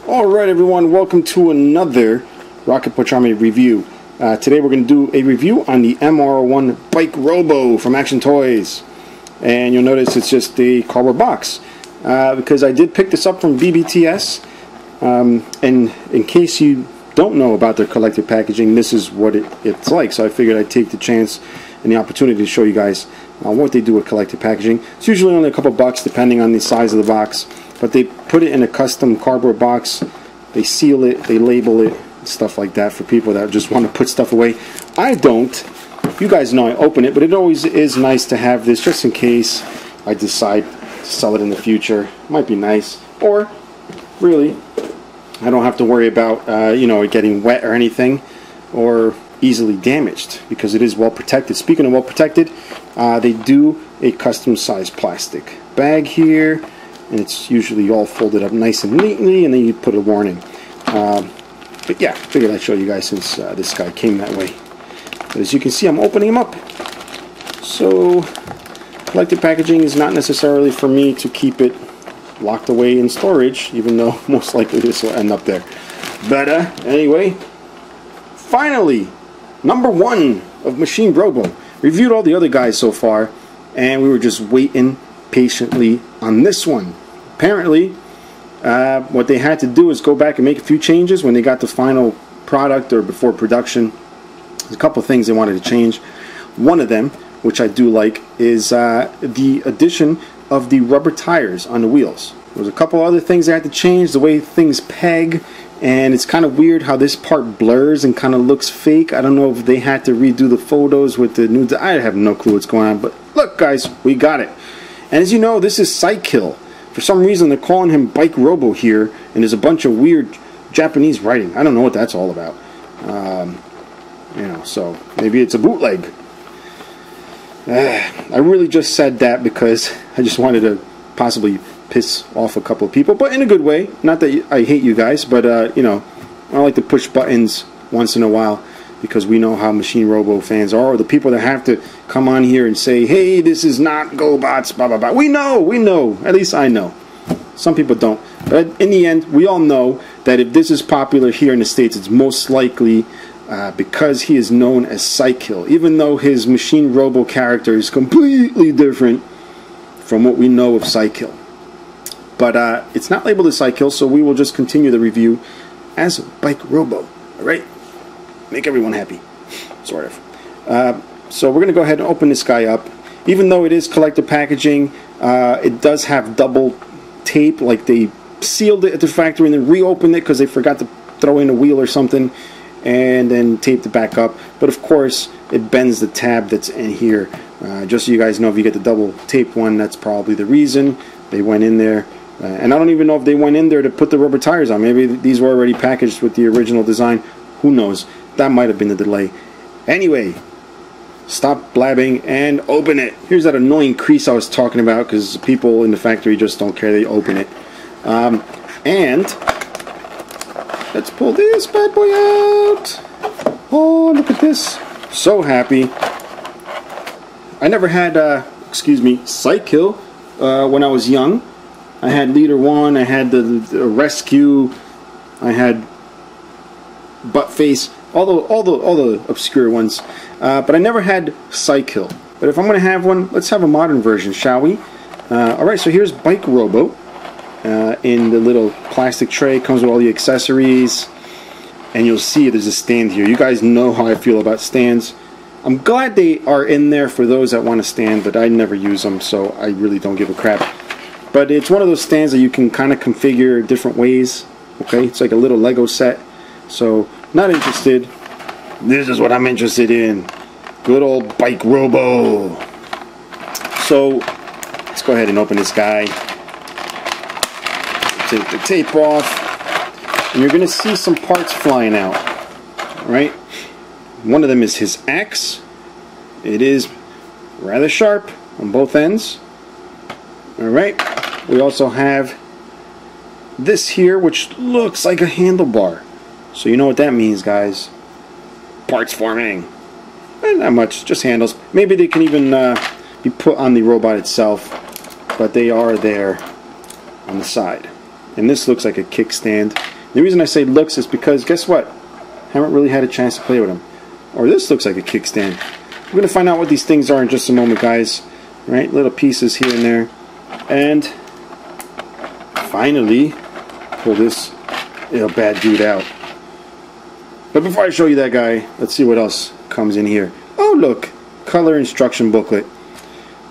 Alright everyone, welcome to another Rocket Punch Army review. Today we're going to do a review on the MR1 Bike Robo from Action Toys. And you'll notice it's just a cardboard box. Because I did pick this up from BBTS. And in case you don't know about their collective packaging, this is what it's like. So I figured I'd take the chance and the opportunity to show you guys what they do with collective packaging. It's usually only a couple bucks depending on the size of the box. But they put it in a custom cardboard box, they seal it, they label it, stuff like that for people that just want to put stuff away. I don't. You guys know I open it, but it always is nice to have this just in case I decide to sell it in the future. Might be nice. Or, really, I don't have to worry about, it getting wet or anything, or easily damaged, because it is well protected. Speaking of well protected, they do a custom sized plastic bag here. And it's usually all folded up nice and neatly, and then you put a warning. But yeah, I figured I'd show you guys since this guy came that way. But as you can see, I'm opening him up. So, collective packaging is not necessarily for me to keep it locked away in storage, even though most likely this will end up there. But anyway, finally, number 1 of Machine Robo. Reviewed all the other guys so far, and we were just waiting patiently on this one. Apparently, what they had to do is go back and make a few changes when they got the final product or before production. There's a couple of things they wanted to change. One of them, which I do like, is the addition of the rubber tires on the wheels. There's a couple other things they had to change, the way things peg, and it's kind of weird how this part blurs and kind of looks fake. I don't know if they had to redo the photos with the new... I have no clue what's going on, but look guys, we got it. And as you know, this is Cykill. For some reason, they're calling him Bike Robo here, and there's a bunch of weird Japanese writing. I don't know what that's all about. So maybe it's a bootleg. I really just said that because I just wanted to possibly piss off a couple of people, but in a good way. Not that I hate you guys, but I like to push buttons once in a while, because we know how Machine Robo fans are, or the people that have to come on here and say, hey, this is not GoBots, blah, blah, blah. We know. At least I know. Some people don't. But in the end, we all know that if this is popular here in the States, it's most likely because he is known as Cykill, even though his Machine Robo character is completely different from what we know of Cykill. But it's not labeled as Cykill, so we will just continue the review as Bike Robo. Alright? Make everyone happy, sort of. So we're going to go ahead and open this guy up. Even though it is collector packaging, it does have double tape, like they sealed it at the factory and then reopened it because they forgot to throw in a wheel or something, and then taped it back up. But of course, it bends the tab that's in here. Just so you guys know, if you get the double tape one, that's probably the reason they went in there. And I don't even know if they went in there to put the rubber tires on. Maybe these were already packaged with the original design. Who knows? That might have been the delay. Anyway, stop blabbing and open it. Here's that annoying crease I was talking about, because people in the factory just don't care. They open it. And let's pull this bad boy out. Oh, look at this. So happy. I never had, Cykill when I was young. I had Leader 1, I had the Rescue, I had Buttface, all the obscure ones, but I never had Cykill. But if I'm going to have one, let's have a modern version, shall we? Alright, so here's Bike Robo in the little plastic tray. Comes with all the accessories, and you'll see there's a stand here. You guys know how I feel about stands. I'm glad they are in there for those that want to stand, but I never use them, so I really don't give a crap. But it's one of those stands that you can kind of configure different ways. Okay, it's like a little Lego set. So, not interested. This is what I'm interested in. Good old Bike Robo. So, let's go ahead and open this guy. Take the tape off. And you're going to see some parts flying out. Alright? One of them is his axe. It is rather sharp on both ends. Alright. We also have this here, which looks like a handlebar. So you know what that means, guys. Parts forming. Not much, just handles. Maybe they can even be put on the robot itself, but they are there on the side. And this looks like a kickstand. The reason I say looks is because, guess what? Haven't really had a chance to play with them. Or this looks like a kickstand. We're going to find out what these things are in just a moment, guys. Right? Little pieces here and there. And finally, pull this bad dude out. But before I show you that guy, let's see what else comes in here. Oh, look. Color instruction booklet.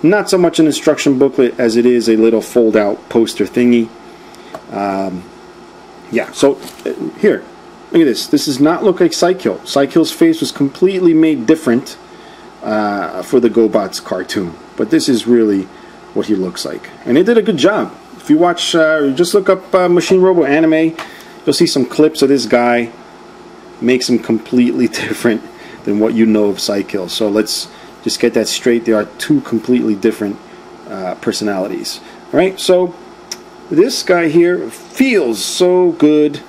Not so much an instruction booklet as it is a little fold-out poster thingy. Yeah, so here, look at this. This does not look like Cykill. Cykill's face was completely made different for the GoBots cartoon. But this is really what he looks like. And they did a good job. If you watch, just look up Machine Robo Anime, you'll see some clips of this guy. Makes him completely different than what you know of Cykill. So let's just get that straight. There are two completely different personalities. Alright, so this guy here feels so good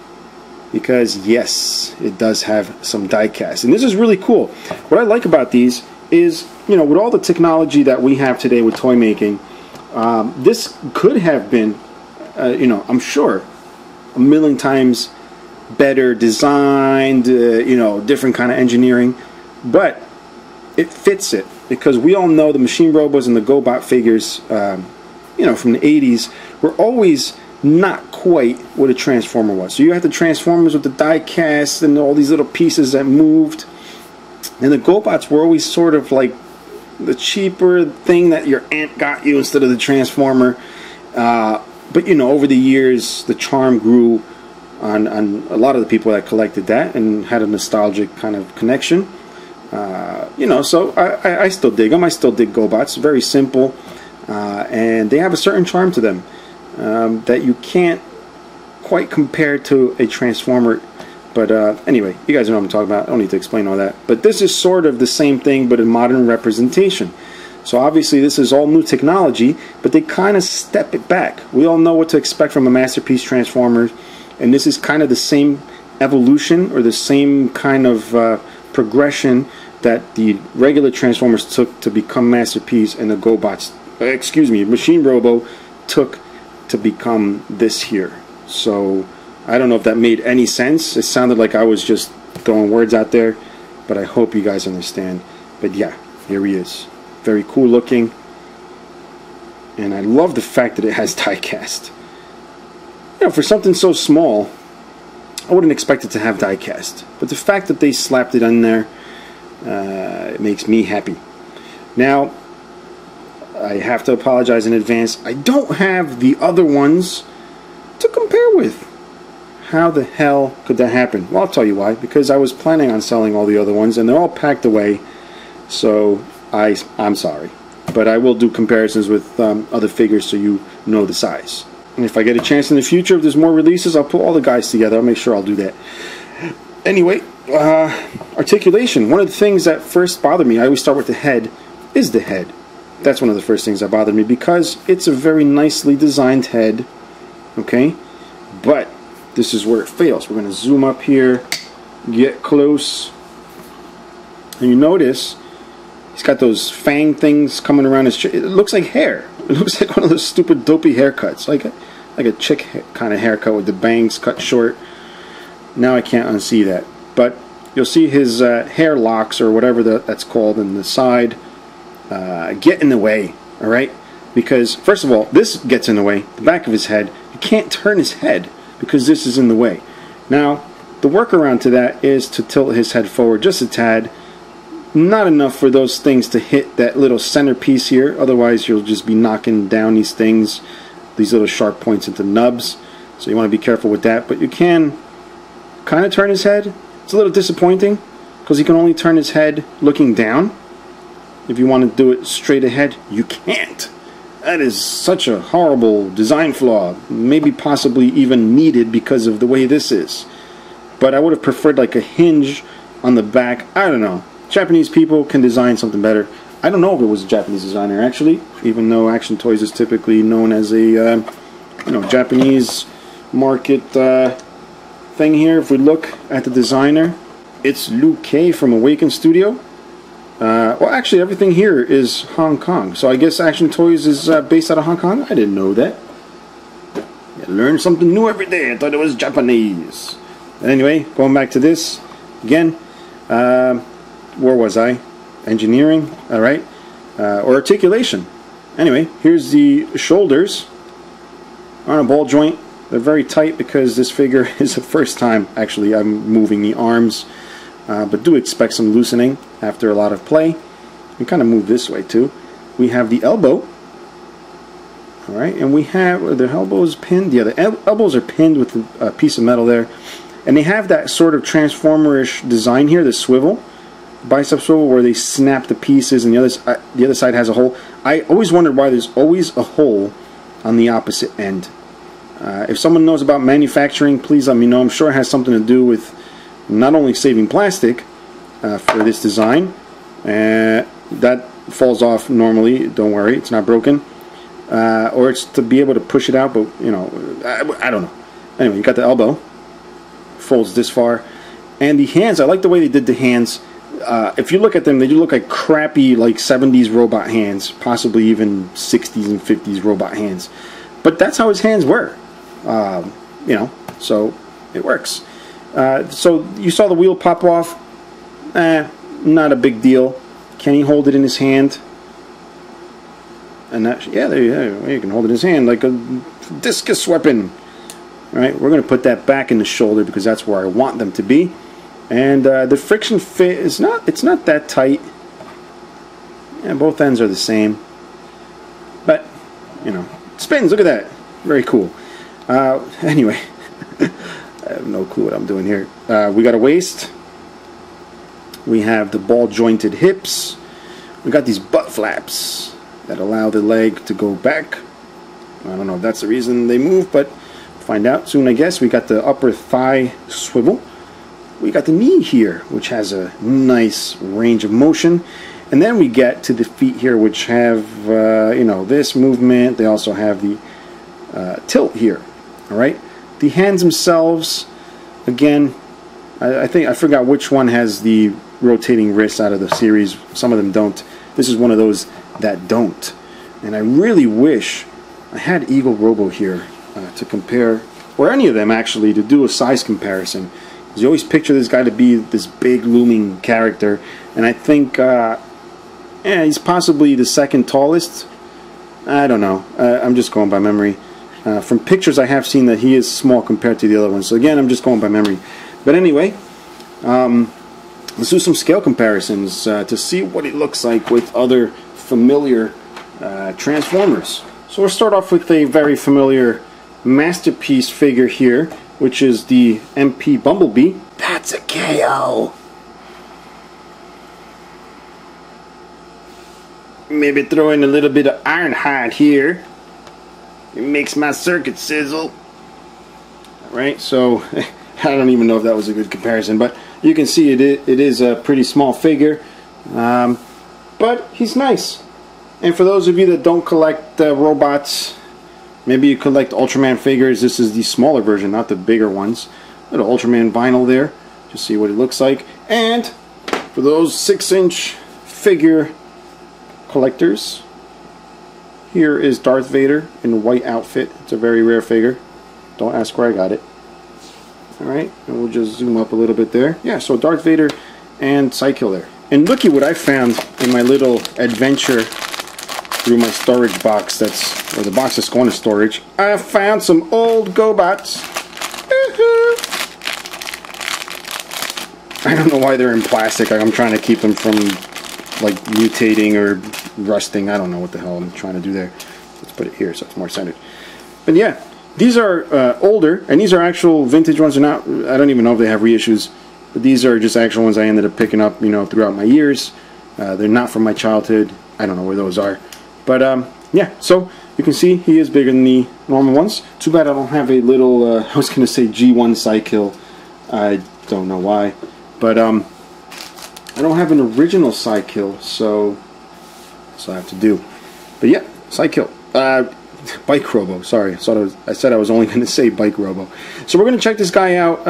because, yes, it does have some die cast. And this is really cool. What I like about these is, you know, with all the technology that we have today with toy making, this could have been, you know, I'm sure, a million times better designed, you know, different kind of engineering, but it fits it because we all know the Machine Robos and the GoBot figures, you know, from the 80s were always not quite what a Transformer was. So you had the Transformers with the die cast and all these little pieces that moved, and the GoBots were always sort of like the cheaper thing that your aunt got you instead of the Transformer. But you know, over the years, the charm grew on a lot of the people that collected that and had a nostalgic kind of connection. You know, so I still dig them. I still dig GoBots. Very simple, and they have a certain charm to them that you can't quite compare to a Transformer. But anyway, you guys know what I'm talking about. I don't need to explain all that. But this is sort of the same thing, but in modern representation. So obviously this is all new technology, but they kind of step it back. We all know what to expect from a Masterpiece Transformer, and this is kind of the same evolution or the same kind of progression that the regular Transformers took to become Masterpiece, and the GoBots, excuse me, Machine Robo took to become this here. So I don't know if that made any sense. It sounded like I was just throwing words out there, but I hope you guys understand. But yeah, here he is. Very cool looking, and I love the fact that it has die cast. You know, for something so small, I wouldn't expect it to have die cast, but the fact that they slapped it on there, it makes me happy. Now, I have to apologize in advance. I don't have the other ones to compare with. How the hell could that happen? Well, I'll tell you why. Because I was planning on selling all the other ones, and they're all packed away. So I'm sorry, but I will do comparisons with other figures so you know the size. And if I get a chance in the future, if there's more releases, I'll put all the guys together. I'll make sure I'll do that. Anyway, articulation. One of the things that first bothered me, I always start with the head, is the head. That's one of the first things that bothered me because it's a very nicely designed head, okay? But this is where it fails. We're going to zoom up here, get close, and you notice he's got those fang things coming around his chin. It looks like hair. It looks like one of those stupid dopey haircuts, like a chick kind of haircut with the bangs cut short. Now I can't unsee that, but you'll see his hair locks or whatever that's called in the side get in the way. All right, because first of all, this gets in the way. The back of his head, you can't turn his head because this is in the way. Now the workaround to that is to tilt his head forward just a tad. Not enough for those things to hit that little centerpiece here, otherwise you'll just be knocking down these things, these little sharp points into nubs, so you want to be careful with that. But you can kind of turn his head. It's a little disappointing because he can only turn his head looking down. If you want to do it straight ahead, you can't. That is such a horrible design flaw, maybe possibly even needed because of the way this is. But I would have preferred like a hinge on the back. I don't know. Japanese people can design something better. I don't know if it was a Japanese designer actually, even though Action Toys is typically known as a you know, Japanese market thing here. If we look at the designer, it's Liu Kei from Awaken Studio. Well, actually, everything here is Hong Kong, so I guess Action Toys is based out of Hong Kong. I didn't know that. Yeah, Learn something new every day. I thought it was Japanese. Anyway, going back to this again. Where was I? Engineering. All right. Or articulation. Anyway, here's the shoulders on a ball joint. They're very tight because this figure is the first time actually I'm moving the arms, but do expect some loosening after a lot of play. We kind of move this way too. We have the elbow. All right, and we have the elbows pinned. Yeah, the elbows are pinned with a piece of metal there, and they have that sort of transformer-ish design here, the swivel, bicep swivel, where they snap the pieces, and the other side has a hole. I always wondered why there's always a hole on the opposite end. If someone knows about manufacturing, please let me know. I'm sure it has something to do with not only saving plastic for this design. That falls off normally. Don't worry, it's not broken. Or it's to be able to push it out, but you know, I don't know. Anyway, you got the elbow, folds this far, and the hands. I like the way they did the hands. If you look at them, they do look like crappy, like 70s robot hands, possibly even 60s and 50s robot hands. But that's how his hands were, you know. So it works. So you saw the wheel pop off. Not a big deal. Can he hold it in his hand? And that, yeah, there you can hold it in his hand like a discus weapon. All right, we're going to put that back in the shoulder because that's where I want them to be. And the friction fit is it's not that tight. Yeah, both ends are the same. But, you know, it spins. Look at that. Very cool. Anyway, I have no clue what I'm doing here. We got a waist. We have the ball jointed hips. We got these butt flaps that allow the leg to go back. I don't know if that's the reason they move, but find out soon, I guess. We got the upper thigh swivel. We got the knee here, which has a nice range of motion. And then we get to the feet here, which have, you know, this movement. They also have the tilt here. All right. The hands themselves, again, I think I forgot which one has the rotating wrists out of the series. Some of them don't. This is one of those that don't. And I really wish I had Eagle Robo here to compare, or any of them actually, to do a size comparison. You always picture this guy to be this big looming character, and I think yeah, he's possibly the second tallest. I don't know. I'm just going by memory. From pictures I have seen that he is small compared to the other ones. So again, I'm just going by memory. But anyway, let's do some scale comparisons to see what it looks like with other familiar Transformers. So we'll start off with a very familiar masterpiece figure here, which is the MP Bumblebee. That's a KO. Maybe throw in a little bit of Ironhide here. It makes my circuit sizzle. Alright, so I don't even know if that was a good comparison, but you can see it is a pretty small figure. But he's nice. And for those of you that don't collect robots, maybe you collect Ultraman figures, this is the smaller version, not the bigger ones. Little Ultraman vinyl there, just see what it looks like. And for those 6-inch figure collectors, here is Darth Vader in a white outfit. It's a very rare figure. Don't ask where I got it. Alright, and we'll just zoom up a little bit there. Yeah, so Darth Vader and Psykill there. And look at what I found in my little adventure through my storage box, or the box that's going to storage. I found some old GoBots. I don't know why they're in plastic. I'm trying to keep them from like mutating or rusting. I don't know what the hell I'm trying to do there. Let's put it here so it's more centered. But yeah, these are older, and these are actual vintage ones. They're not, I don't even know if they have reissues, but these are just actual ones I ended up picking up, you know, throughout my years. They're not from my childhood. I don't know where those are. But yeah, so you can see he is bigger than the normal ones. Too bad I don't have a little, I was going to say G1 Psykill. I don't know why. But I don't have an original Psykill, so that's what I have to do. But yeah, Psykill. Bike Robo, sorry. I said I was only going to say Bike Robo. So we're going to check this guy out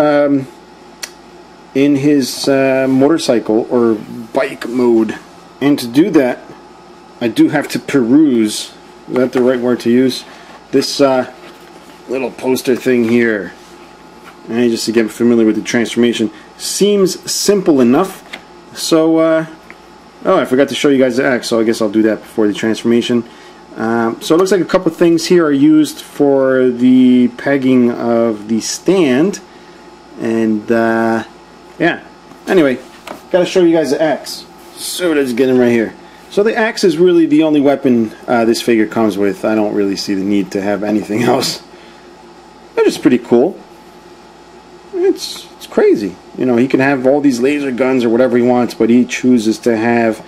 in his motorcycle or bike mode. And to do that, I do have to peruse, is that the right word to use, this little poster thing here. And just to get familiar with the transformation. Seems simple enough. So, oh, I forgot to show you guys the X, so I guess I'll do that before the transformation. So it looks like a couple things here are used for the pegging of the stand. And, yeah. Anyway, gotta show you guys the X. So let's get him right here. So the axe is really the only weapon this figure comes with. I don't really see the need to have anything else. That is pretty cool. It's crazy. You know, he can have all these laser guns or whatever he wants, but he chooses to have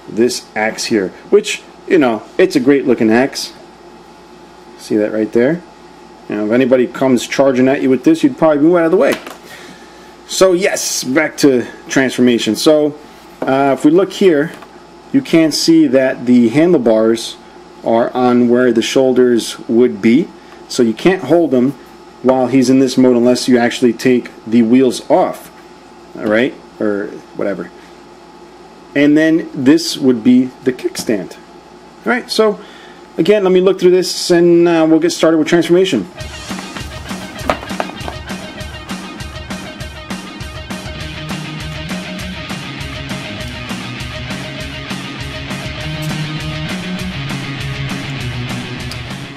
this axe here. Which, you know, it's a great looking axe. See that right there? You know, if anybody comes charging at you with this, you'd probably move out of the way. So yes, back to transformation. So if we look here, you can see that the handlebars are on where the shoulders would be. So you can't hold them while he's in this mode unless you actually take the wheels off. Alright? Or whatever. And then this would be the kickstand. Alright, so again, let me look through this and we'll get started with transformation.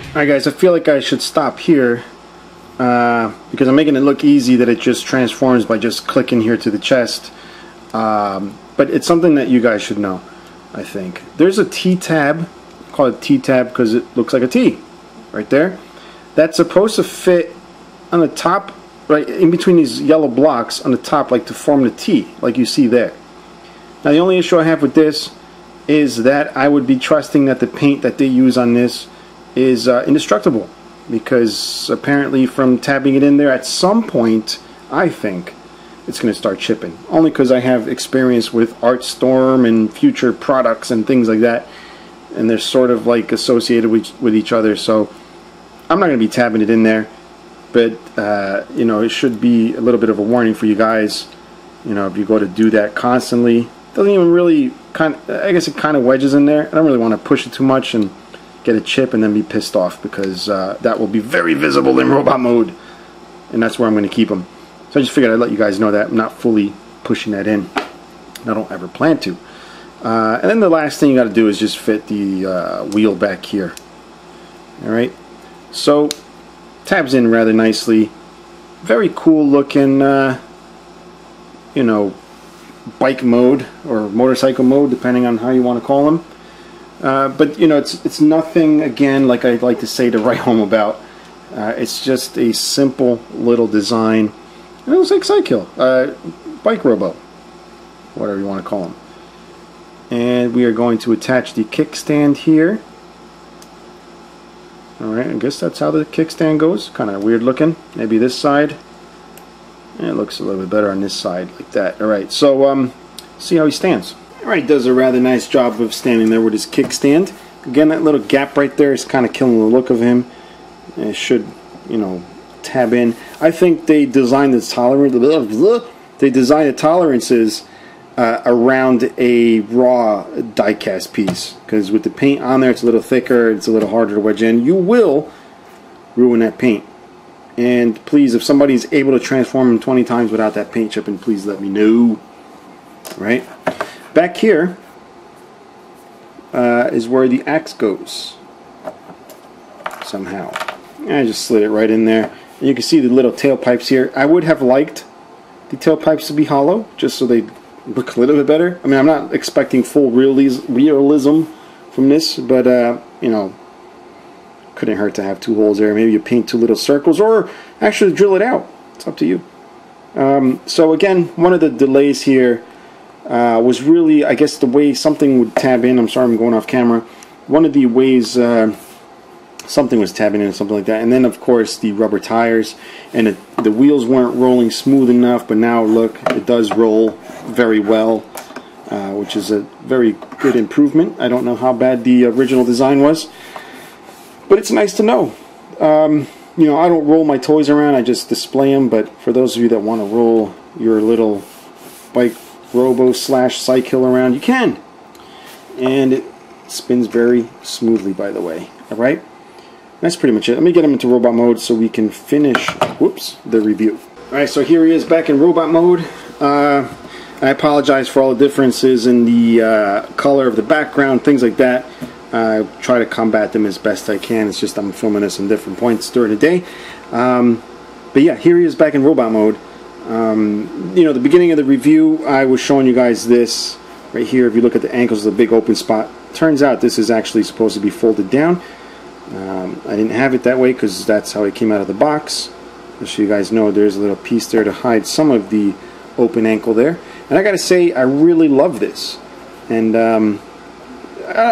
Alright guys, I feel like I should stop here because I'm making it look easy that it just transforms by just clicking here to the chest. But it's something that you guys should know, I think. There's a T-tab, call it T-tab because it looks like a T right there. That's supposed to fit on the top, right in between these yellow blocks on the top, like to form the T, like you see there. Now the only issue I have with this is that I would be trusting that the paint that they use on this is indestructible, because apparently from tabbing it in there at some point, I think it's going to start chipping. Only because I have experience with ArtStorm and future products and things like that, and they're sort of like associated with each other, so I'm not going to be tabbing it in there. But you know, it should be a little bit of a warning for you guys. You know, if you go to do that constantly, it doesn't even really I guess it kind of wedges in there. I don't really want to push it too much and get a chip and then be pissed off, because that will be very visible in robot mode, and that's where I'm going to keep them. So I just figured I'd let you guys know that I'm not fully pushing that in. I don't ever plan to. And then the last thing you got to do is just fit the wheel back here. Alright, so tabs in rather nicely. Very cool looking, you know, bike mode or motorcycle mode, depending on how you want to call them. But you know, it's nothing, again, like I'd like to say, to write home about. It's just a simple little design. And it was like Psykill, Bike Robo, whatever you want to call them. And we are going to attach the kickstand here. Alright, I guess that's how the kickstand goes. Kind of weird looking. Maybe this side. And it looks a little bit better on this side, like that. Alright, so see how he stands. Alright, does a rather nice job of standing there with his kickstand. Again, that little gap right there is kind of killing the look of him. And it should, you know, tab in. I think they designed the tolerances around a raw die-cast piece, because with the paint on there, it's a little thicker, it's a little harder to wedge in. You will ruin that paint. And please, if somebody's able to transform him 20 times without that paint chipping, please let me know. Right? Back here is where the axe goes. Somehow. I just slid it right in there. And you can see the little tailpipes here. I would have liked the tailpipes to be hollow, just so they look a little bit better. I mean, I'm not expecting full realism from this, but you know, couldn't hurt to have two holes there. Maybe you paint two little circles, or actually drill it out. It's up to you. So again, one of the delays here was really, I guess, the way something would tab in. I'm sorry, I'm going off camera. One of the ways something was tabbing in or something like that, and then of course the rubber tires, and the wheels weren't rolling smooth enough, but now look, it does roll very well, which is a very good improvement. I don't know how bad the original design was, but it's nice to know. You know, I don't roll my toys around, I just display them, but for those of you that want to roll your little Bike Robo / Psykill around, you can. And it spins very smoothly, by the way. Alright? That's pretty much it. Let me get him into robot mode so we can finish, whoops, the review. Alright, so here he is back in robot mode. I apologize for all the differences in the color of the background, things like that. I try to combat them as best I can. It's just I'm filming at some different points during the day. But yeah, here he is back in robot mode. You know, the beginning of the review, I was showing you guys this right here. If you look at the ankles, the big open spot. Turns out this is actually supposed to be folded down. I didn't have it that way because that's how it came out of the box. Just so you guys know, there's a little piece there to hide some of the open ankle there. And I gotta say, I really love this. And I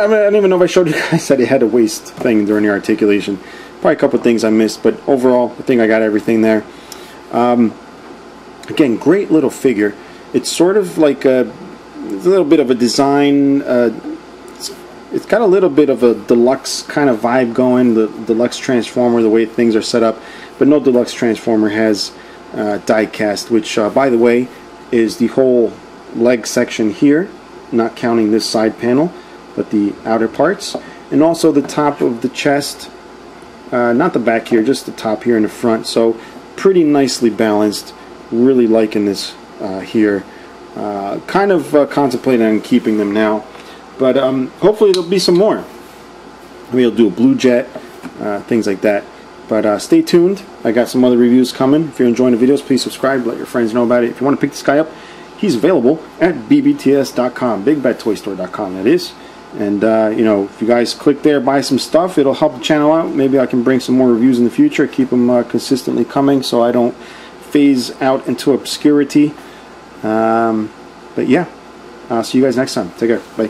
don't even know if I showed you guys that it had a waist thing during the articulation. Probably a couple of things I missed, but overall, I think I got everything there. Again, great little figure. It's sort of like a little bit of a design. It's got a little bit of a deluxe kind of vibe going. The deluxe Transformer, the way things are set up. But no deluxe Transformer has die cast, which, by the way, is the whole leg section here, not counting this side panel, but the outer parts, and also the top of the chest. Not the back here, just the top here in the front. So pretty nicely balanced. Really liking this here. Kind of contemplating on keeping them now, but hopefully there'll be some more. Maybe I'll do a Blue Jet, things like that. But stay tuned. I got some other reviews coming. If you're enjoying the videos, please subscribe. Let your friends know about it. If you want to pick this guy up, he's available at bbts.com, bigbadtoystore.com, that is. And, you know, if you guys click there, buy some stuff, it'll help the channel out. Maybe I can bring some more reviews in the future, keep them consistently coming so I don't phase out into obscurity. But yeah, I'll see you guys next time. Take care. Bye.